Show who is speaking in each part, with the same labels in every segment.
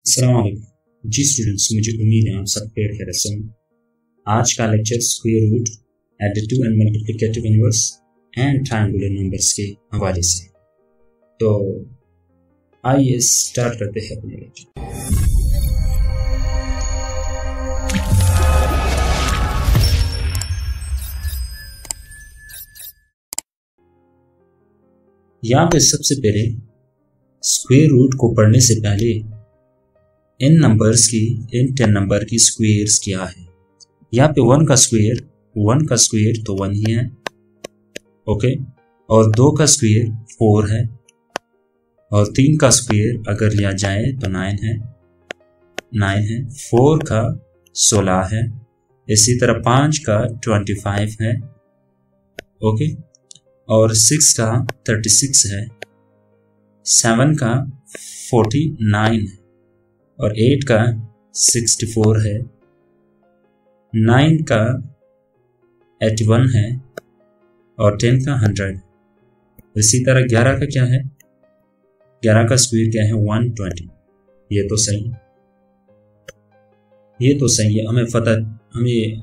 Speaker 1: अस्सलाम वालेकुम जी स्टूडेंट्स, मुझे उम्मीद है आप सब खैरियत से होंगे। आज का lecture square root, additive and multiplicative inverse and triangular numbers के हवाले से। तो आइए स्टार्ट करते हैं अपने लेक्चर। यहाँ पे सबसे पहले स्क्वायर रूट को पढ़ने से पहले इन नंबर्स की, इन 10 नंबर की स्क्वायर्स क्या है। यहाँ पे 1 का स्क्वायर तो 1 ही है, ओके। और 2 का स्क्वायर 4 है, और 3 का स्क्वायर अगर लिया जाए तो 9 है। 4 का 16 है, इसी तरह 5 का 25 है, ओके। और 6 का 36 है, 7 का 49 है, और 8 का 64 है, 9 का 81 है, और 10 का 100 है। इसी तरह 11 का क्या है, 11 का स्क्वायर क्या है 120। ये तो सही है, हमें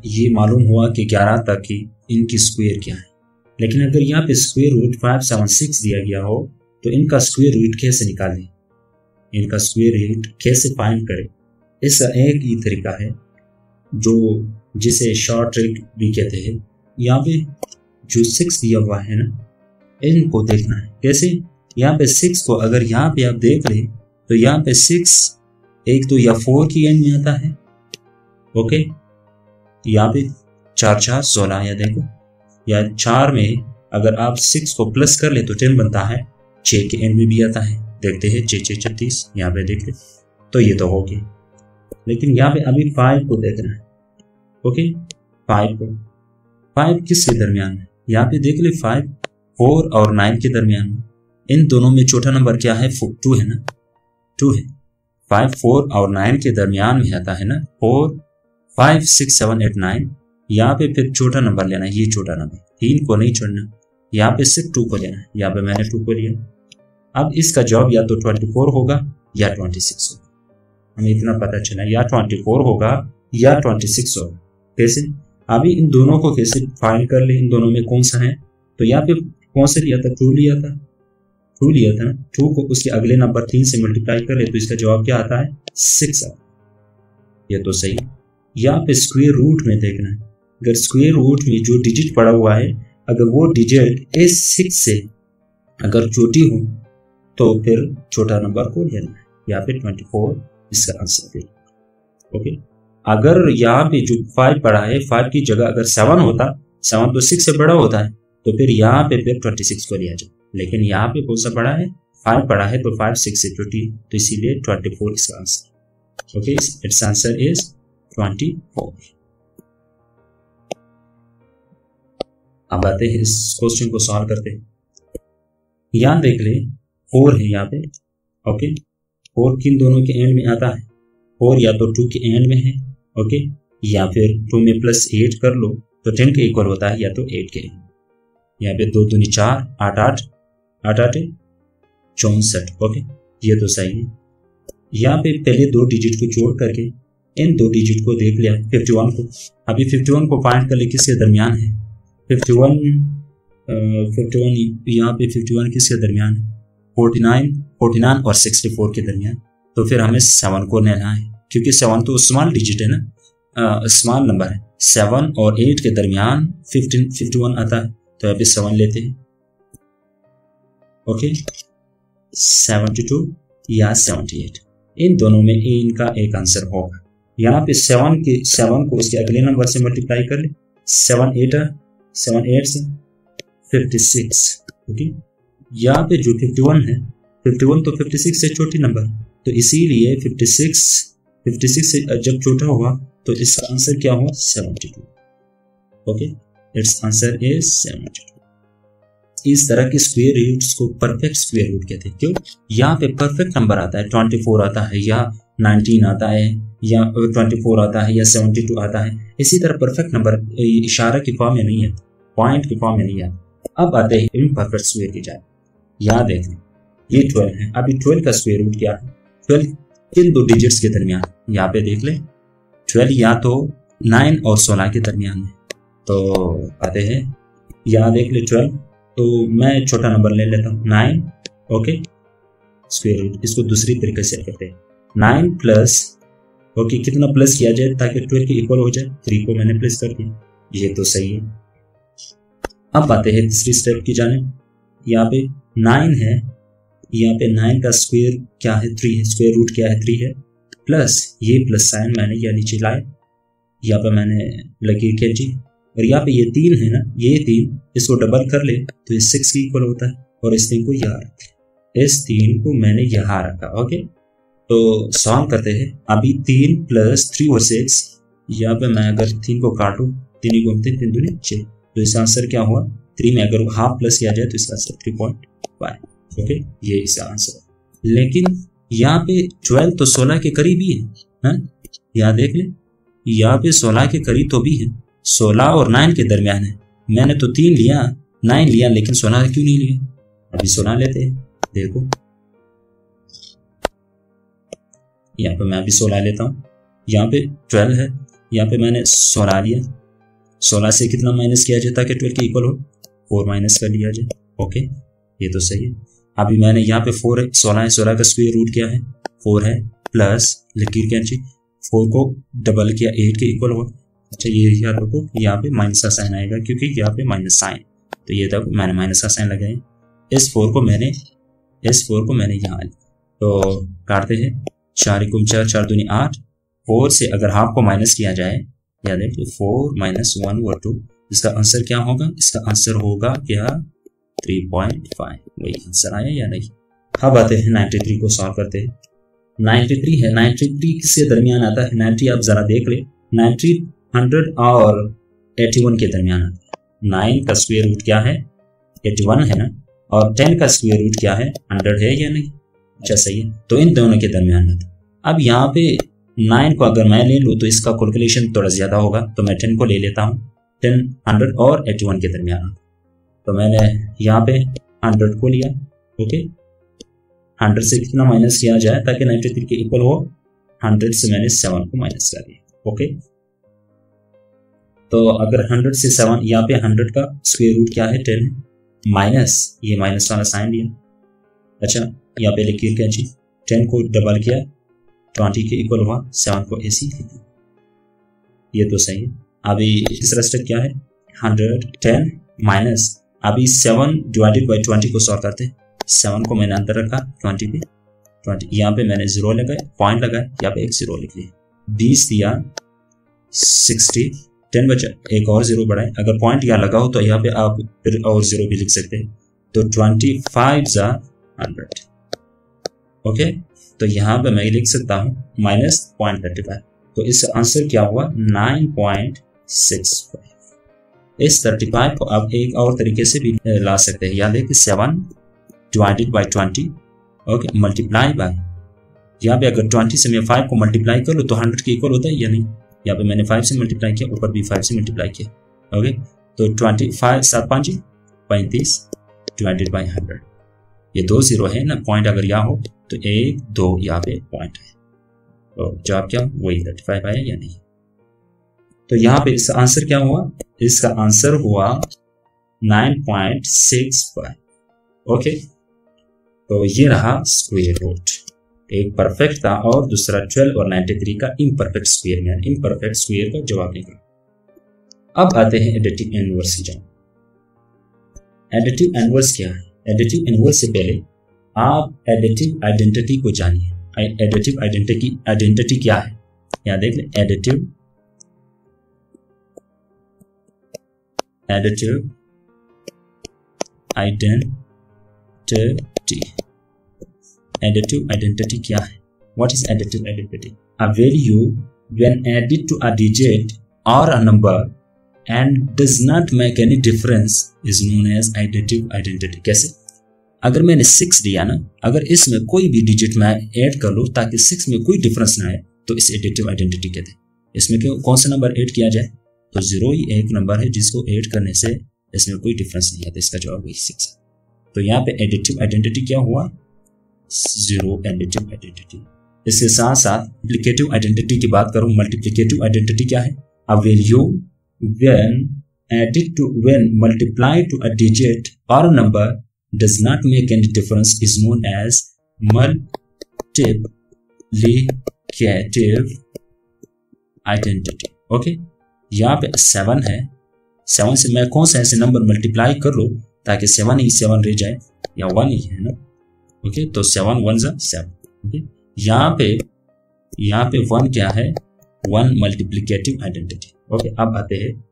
Speaker 1: ये मालूम हुआ कि 11 तक की इनकी स्क्वायर क्या है। लेकिन अगर यहाँ पे स्क्वायर रूट 576 दिया गया हो तो इनका स्क्वायर रूट कैसे निकालें, इनका स्क्वायर रूट कैसे फाइंड करें। इसका एक ही तरीका है जिसे शॉर्ट ट्रिक भी कहते हैं। यहाँ पे जो 6 दिया हुआ है ना, इनको देखना है कैसे। यहाँ पे 6 को अगर यहाँ पे आप देख लें तो यहाँ पे 6 एक तो या 4 की एंड में आता है, ओके। यहाँ पे 4 4 16, या देखो, या 4 में अगर आप 6 को प्लस कर ले तो 10 बनता है। 6 के एंड में भी आता है, देखते हैं 6 6 36, यहाँ पे देख ले तो ये तो हो गया। लेकिन यहाँ पे अभी 5 को देखना है, ओके। 5 किसके दरमियान है, यहाँ पे देख ले 5 4 और 9 के दरमियान में। इन दोनों में छोटा नंबर क्या है, 2 है ना, 2 है। 5 4 और 9 के दरमियान में आता है ना, 4 5 6 7 8 9। यहाँ पे फिर छोटा नंबर लेना है, ये छोटा नंबर 3 को नहीं छोड़ना, यहाँ पे सिर्फ 2 को लेना है। यहाँ पे मैंने 2 को लिया। अब इसका जवाब या तो 24 होगा या 26 होगा। हमें इतना पता चला, या 24 होगा या 26 होगा। कैसे, अभी इन दोनों को कैसे फाइंड कर ले, इन दोनों में कौन सा है। तो यहाँ पे कौन सा लिया था, 2 लिया था ना। 2 को उसके अगले नंबर 3 से मल्टीप्लाई कर ले तो इसका जवाब क्या आता है, 6 आता है। ये तो सही। यहाँ पे स्क्वायर रूट में देखना है, अगर स्क्वायर रूट में जो डिजिट पड़ा हुआ है, अगर वो डिजिट इस 6 से अगर छोटी हो तो फिर छोटा नंबर को लेना है। यहाँ पे 24 इसका आंसर है, ओके। अगर यहाँ पे जो 5 पड़ा है, 5 की जगह अगर 7 होता, 7 तो 6 से बड़ा होता है, तो फिर यहाँ पे फिर 26 को लिया जाए। लेकिन यहाँ पे कौन सा पड़ा है, 5 पड़ा है, तो 5 6 से छोटी, तो इसीलिए 24 इसका answer, okay. It's answer is 24। अब आते हैं इस क्वेश्चन को सॉल्व करते हैं। यहाँ देख ले 4 है यहाँ पे, ओके। 4 किन दोनों के एंड में आता है, 4 या तो 2 के एंड में है, ओके, या फिर 2 में प्लस 8 कर लो तो 10 के इक्वल होता है, या तो 8 के एंड। यहाँ पे 2 दूनी 4, 8 8 8 8 64, ओके। ये तो सही है। यहाँ पे पहले 2 डिजिट को जोड़ करके इन 2 डिजिट को देख लिया, 51 को। अभी 51 को फाइंड कर ले किसके दरमियान है, 51 यहाँ पे 51 किसके दरमियान है, 49 और 64 के दरमियान। तो फिर हमें 7 को लेना है, क्योंकि 7 तो स्मॉल डिजिट है ना, स्मॉल नंबर है। 7 और 8 के दरमियान 51 आता है, तो यहाँ पे 7 लेते हैं, ओके। 72 या 78, इन दोनों में इनका एक आंसर होगा। यहाँ पे 7 को उसके अगले नंबर से मल्टीप्लाई कर ले, 7 8 से 56, ओके। यहाँ पे जो 51 है, 51 तो 56 से छोटी नंबर, तो इसीलिए 56 से जब छोटा हुआ तो इसका आंसर क्या हुआ, 72, ओके। It's answer is 72। इस तरह के स्क्वायर रूट्स को परफेक्ट स्क्वायर रूट कहते हैं। क्यों, यहाँ पे परफेक्ट नंबर आता है, 24 आता है, या 19 आता है, या 24 आता है, या 72 आता है। इसी तरह परफेक्ट नंबर इशारा की फॉर्म में नहीं है, पॉइंट की फॉर्म में नहीं है। अब आते हैं इम्परफेक्ट स्क्वायर की जाए। यहाँ देख लें, ये 12 है। अभी 12 का स्क्वायर रूट क्या है, किन दो डिजिट्स के दरमियान। यहाँ पे देख ले 12 या तो 9 और 16 के दरमियान में। तो आते हैं यहाँ देख ले 12, तो मैं छोटा नंबर ले लेता हूँ 9। ओके, स्क्वायर रूट, इसको दूसरी तरीके से करते हैं 9 प्लस, ओके कितना प्लस किया जाए ताकि 12 के इक्वल हो जाए, 3 को मैंने प्लस कर दिया, ये तो सही है। अब आते हैं तीसरी स्टेप की जाने। यहाँ पे 9 है, यहाँ पे 9 का स्क्वायर क्या है 3 है, स्क्वायर रूट क्या है 3 है, प्लस ये प्लस साइन मैंने यहाँ नीचे लाए, यहाँ पे मैंने लकीर खींची, और यहाँ पे ये 3 है ना, ये 3 इसको डबल कर ले तो ये 6 के इक्वल होता है, और इस 3 को यहाँ रखते, इस 3 को मैंने यहाँ रखा। ओके, तो सॉल्व करते हैं। अभी 3 प्लस 3 और 6, यहाँ पे मैं अगर 3 को काटूँ, 3 घूमते 3 दूनी 6, तो इसका आंसर क्या हुआ 3 में अगर हाफ प्लस किया जाए तो इसका आंसर 3.5। ओके, ये इसका आंसर है। लेकिन यहाँ पे 12 तो 16 के करीब ही है, यहाँ देख ले, यहाँ पे 16 के करीब तो भी है, 16 और 9 के दरमियान है। मैंने तो 3 लिया, 9 लिया, लेकिन 16 क्यों नहीं लिया? अभी 16 लेते हैं। देखो यहाँ पे मैं अभी 16 लेता हूँ, यहाँ पे 12 है, यहाँ पे मैंने 16 लिया, 16 से कितना माइनस किया जाए ताकि 12 के इक्वल हो, 4 माइनस कर लिया जाए। ओके, ये तो सही है। अभी मैंने यहाँ पे 4 है, 16 है, 16 का स्क्वायर रूट क्या है 4 है, प्लस लकीर कैंची 4 को डबल किया 8 के इक्वल हुआ। अच्छा ये याद रखो, यहाँ पे माइनस का साइन आएगा क्योंकि यहाँ पे माइनस साइन, तो ये तक मैंने माइनस का साइन लगाया। इस 4 को मैंने यहाँ, तो काटते हैं 4 × 4 4 दूनी 8, 4 से अगर हाफ को माइनस किया जाए, याद है, तो 4 माइनस 1 और 2, इसका आंसर क्या होगा? इसका आंसर होगा क्या 3.5। वही आंसर आया या नहीं? अब आते हैं 93 को सॉल्व करते हैं। 93 है, 93 किसके दरमियान आता है? 90 आप जरा देख ले, 90 100 और 81 के दरमियान आता है। 9 का स्क्वायर रूट क्या है 81 है ना, और 10 का स्क्वायर रूट क्या है 100 है या नहीं? अच्छा सही है, तो इन दोनों के दरमियान आता है। अब यहाँ पे 9 को अगर मैं ले लूँ तो इसका कैलकुलेशन थोड़ा ज्यादा होगा, तो मैं 10 को ले लेता हूँ, 10 100 और 81 के दरमियान। तो मैंने यहाँ पे 100 को लिया। ओके, 100 से कितना माइनस किया जाए ताकि 93 के इक्वल हो, 100 से मैंने 7 को माइनस कर दिया। ओके, तो अगर 100 से 7, यहाँ पे 100 का स्क्वायर रूट क्या है 10, माइनस ये माइनस वाला साइन लिया। अच्छा, यहाँ पे लकीर कैंची 10 को डबल किया 20 के इक्वल हुआ, 7 को ऐसी, ये तो सही है। अभी तीसरा स्टेप क्या है 110 माइनस, अभी 7 डिवाइडेड बाई 20 को सॉल्व करते हैं। 7 को मैंने अंदर रखा 20 पे, 20 यहाँ पे मैंने 0 लगाया, पॉइंट लगाया, यहाँ पे एक 0 लिख लिया, 20 दिया 60, 10 बचा, एक और 0 बढ़ाए, अगर पॉइंट यहाँ लगा हो तो यहाँ पे आप फिर और 0 भी लिख सकते हैं, तो 25 × 100। ओके, तो यहाँ पे मैं लिख सकता हूँ माइनस 0.35, तो इसका आंसर क्या हुआ 9.65। इस 35 को आप एक और तरीके से भी ला सकते हैं, याद है कि 7 divided by 20, okay, multiply by, यहाँ पे अगर 20 से मैं 5 को मल्टीप्लाई कर लूँ तो 100 के इक्वल होता है या नहीं? यहाँ पे मैंने 5 से मल्टीप्लाई किया, ऊपर भी 5 से मल्टीप्लाई किया। ओके, तो 25 7 5 35 डिवाइडेड बाई 100, ये 2 0 है ना, पॉइंट अगर यहाँ हो तो 1 2 यहाँ पे पॉइंट है, तो जवाब क्या वही 35 आया या नहीं? तो यहाँ पे इसका आंसर क्या हुआ? इसका आंसर हुआ 9.65। ओके, तो ये रहा स्क्वायर रूट, एक परफेक्ट था और दूसरा 12 और 93 का इम्परफेक्ट स्क्वायर में, इम्परफेक्ट स्क्वायर का जवाब निकला। अब आते हैं एडिटिव इनवर्स की जान। एडिटिव इनवर्स क्या है? एडिटिव इनवर्स से पहले आप एडिटिव आइडेंटिटी को जानिए। एडिटिव आइडेंटिटी क्या है? यहाँ देख ले, एडिटिव आइडेंटिटी क्या है? What is additive identity? A value when added to a digit or a number and does not make any difference is known as additive identity। कैसे? अगर मैंने 6 दिया ना, अगर इसमें कोई भी डिजिट मैं ऐड कर लूँ ताकि 6 में कोई डिफरेंस ना आए, तो इसे एडिटिव आइडेंटिटी कहते हैं। इसमें कौन सा नंबर ऐड किया जाए? तो 0 ही एक नंबर है जिसको ऐड करने से इसमें कोई डिफरेंस नहीं आता, इसका जवाब वही 6 है। तो यहाँ पे एडिटिव आइडेंटिटी क्या हुआ? 0 एडिटिव आइडेंटिटी। इसके साथ साथ मल्टीप्लिकेटिव आइडेंटिटी की बात करूं, मल्टीप्लिकेटिव आइडेंटिटी क्या है? A value when multiplied to a digit or a number does not make any difference is known as multiplicative identity. Okay, यहाँ पे 7 है, 7 से मैं कौन सा ऐसे नंबर मल्टीप्लाई कर लो ताकि 7 ही 7 रह जाए, या 1 ही है ना। ओके, तो 7 1 जा 7। ओके, यहाँ पे 1 क्या है? 1 मल्टीप्लिकेटिव आइडेंटिटी। ओके, अब आते हैं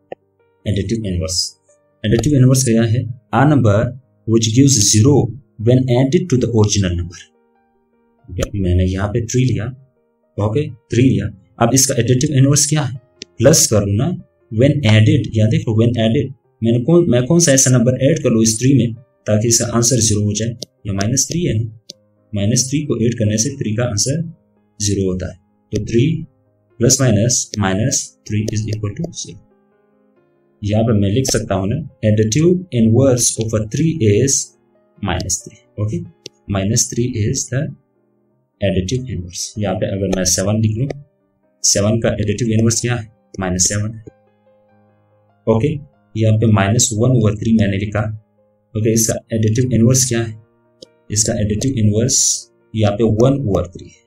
Speaker 1: एडिटिव इनवर्स। एडिटिव इनवर्स क्या है? A number which gives 0 when added to the original number. मैंने यहाँ पे 3 लिया। ओके, 3 लिया। अब इसका एडिटिव इनवर्स क्या है? प्लस करूँ ना, when added, या देखो when added मैं कौन सा ऐसा नंबर ऐड कर लूँ इस 3 में ताकि इसका आंसर 0 हो जाए, या -3 है ना, -3 को ऐड करने से 3 का आंसर 0 होता है। तो 3 plus minus 3 is equal to 0। यहाँ पे मैं लिख सकता हूँ ना, additive inverse of 3 is -3। Okay, -3 is the additive inverse. यहाँ पे अगर मैं 7 लिख लूँ, 7 का एडिटिव इनवर्स क्या है? -7 है। ओके, यहाँ पे -1/3 मैंने लिखा। ओके, इसका एडिटिव इनवर्स क्या है? इसका एडिटिव इनवर्स यहाँ पे 1/3 है।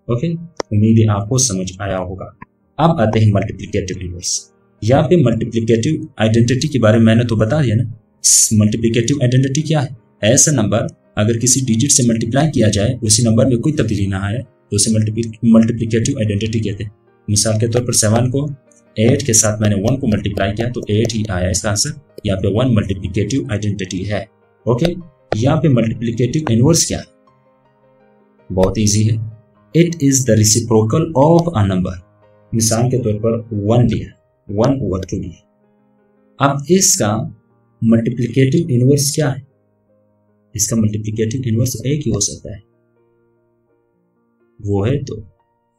Speaker 1: ओके, उम्मीद है आपको समझ आया होगा। अब आते हैं मल्टीप्लिकेटिव इनवर्स। यहाँ पे मल्टीप्लिकेटिव आइडेंटिटी के बारे में मैंने तो बता दिया ना। मल्टीप्लिकेटिव आइडेंटिटी क्या है? ऐसा नंबर अगर किसी डिजिट से मल्टीप्लाई किया जाए, उसी नंबर में कोई तब्दीली ना आए, तो उसे मल्टीप्लिकेटिव आइडेंटिटी कहते हैं। मिसाल के तौर पर 7 को 8 के साथ मैंने 1 को मल्टीप्लाई किया तो 8 ही आया इसका आंसर। यहाँ पे 1 मल्टीप्लिकेटिव आइडेंटिटी है। ओके, यहाँ पे मल्टीप्लिकेटिव इनवर्स क्या है? बहुत इजी है। It is the reciprocal of a number. मिसाल के तौर पर 1 लिया, 1/2 लिया। अब इसका मल्टीप्लिकेटिव इनवर्स क्या है? इसका मल्टीप्लिकेटिव इनवर्स एक ही हो सकता है, वो है 2।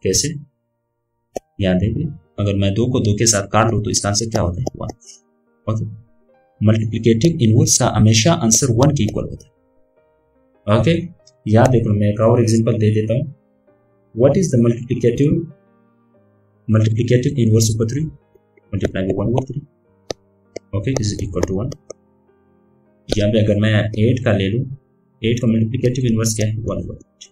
Speaker 1: कैसे? याद देखिए, अगर मैं 2 को 2 के साथ काट लूं तो इसका आंसर क्या होता है? 1। ओके, मल्टीप्लिकेटिव इनवर्स का हमेशा आंसर 1 के इक्वल होता है। ओके, याद देखो, मैं एक और एग्जांपल दे देता हूं। What is the multiplicative inverse of 3? Multiply by 1/3। Okay, is equal to 1। यहाँ पे अगर मैं 8 का ले लूं, 8 का मल्टीप्लिकेटिव इनवर्स क्या है? 1/8।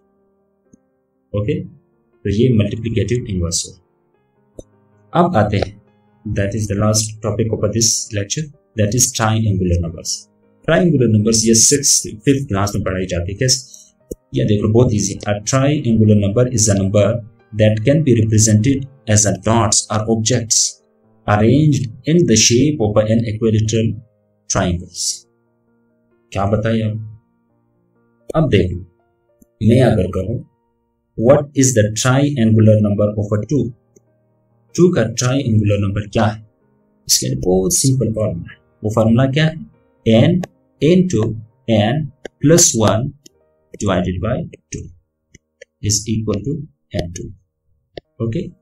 Speaker 1: ओके, तो ये मल्टीप्लिकेटिव इनवर्स है। अब आते हैं, that is the last topic of this lecture, that is triangular numbers. Triangular numbers ये 5th क्लास में पढ़ाई जाती है। कैसे? ये देखो, बहुत easy. A triangular number is a number that can be represented as a dots और objects arranged in the shape of an equilateral triangles। क्या बताइए अब देखो, मैं अगर कहूं what is the triangular number of a 2? 2 का ट्राइएंगुलर नंबर क्या है? इसके लिए बहुत सिंपल फॉर्मूला है। वो फॉर्मूला क्या है? n into n plus 1 divided by 2 is equal to n2। Okay,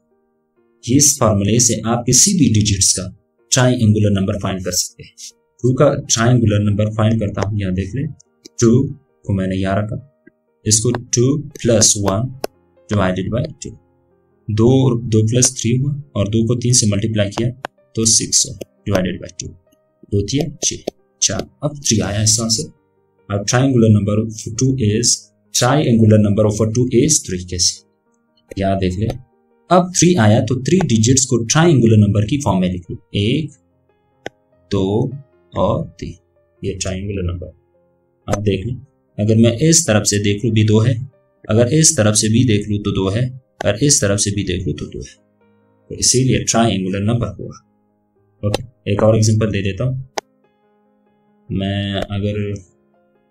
Speaker 1: इस फार्मूले से आप किसी भी डिजिट्स का ट्राइएंगुलर नंबर फाइंड कर सकते हैं। 2 का ट्राइएंगुलर नंबर फाइंड करता हूं, यहाँ देख ले, 2 को मैंने यहाँ रखा, इसको 2 plus 1 डिवाइडेड बाय 2, 2 plus 3 हुआ, और 2 को 3 से मल्टीप्लाई किया तो 6 हुआ, डिवाइडेड बाय 2, 2 3 6 4। अब 3 आया इसका आंसर। अब ट्राइएंगुलर नंबर ऑफ 2 इज 3। कैसे? यहाँ देख ले, अब 3 आया तो 3 डिजिट्स को ट्राइएंगुलर नंबर की फॉर्म में लिख लो, 1 2 और 3, ये ट्राइएंगुलर नंबर। अब देख लो, अगर मैं इस तरफ से देख लूँ भी 2 है, अगर इस तरफ से भी देख लूँ तो 2 है, और इस तरफ से भी देख लूँ तो 2 है, तो इसीलिए ट्राइएंगुलर नंबर हुआ। ओके, एक और एग्जांपल दे देता हूँ। मैं अगर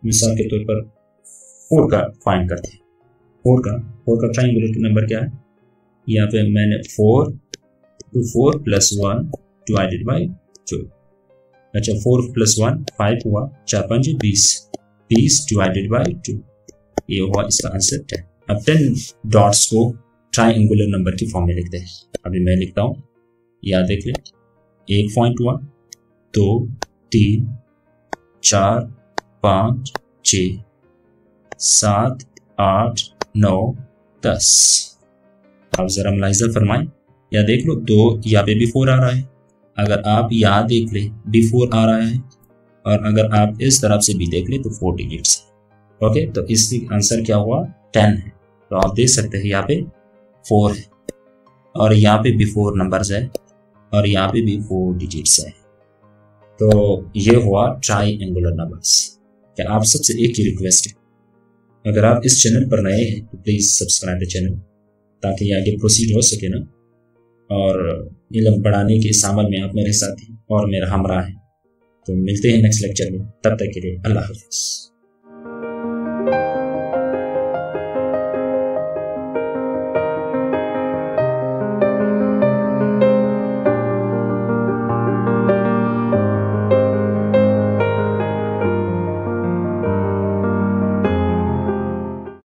Speaker 1: मिसाल के तौर पर 4 का फाइंड करते हैं, 4 का ट्राइएंगुलर नंबर क्या है? यहाँ पे मैंने 4 plus 1 डिवाइडेड बाय 2। अच्छा, 4 plus 1 5 हुआ, 4 5 20 डिवाइडेड बाय 2, ये हुआ इसका आंसर 10। अब 10 डॉट्स को ट्राइएंगुलर नंबर की फॉर्म में लिखते हैं। अभी मैं लिखता हूँ, यहाँ देख ले, 1 पॉइंट हुआ, 2 3 4 5 6 7 8 9 10। अब जरा मुलाहिजा फरमाएं या देख लो, 2 यहाँ पे भी 4 आ रहा है। अगर आप यहाँ देख लें भी 4 आ रहा है, और अगर आप इस तरफ से भी देख लें तो 4 डिजिट्स है। ओके, तो इसकी आंसर क्या हुआ? 10 है। तो आप देख सकते हैं यहाँ पे 4 है, और यहाँ पे भी 4 नंबर्स है, और यहाँ पे भी 4 डिजिट्स है। तो ये हुआ ट्राइएंगुलर नंबर्स। क्या आप सबसे एक ही रिक्वेस्ट है, अगर आप इस चैनल पर नए हैं तो प्लीज़ सब्सक्राइब द चैनल, ताकि आगे प्रोसीड हो सके ना, और इल्म बढ़ाने के इस अमल में आप मेरे साथ हैं और मेरा हमरा हैं। तो मिलते हैं नेक्स्ट लेक्चर में, तब तक के लिए अल्लाह हाफ़िज़।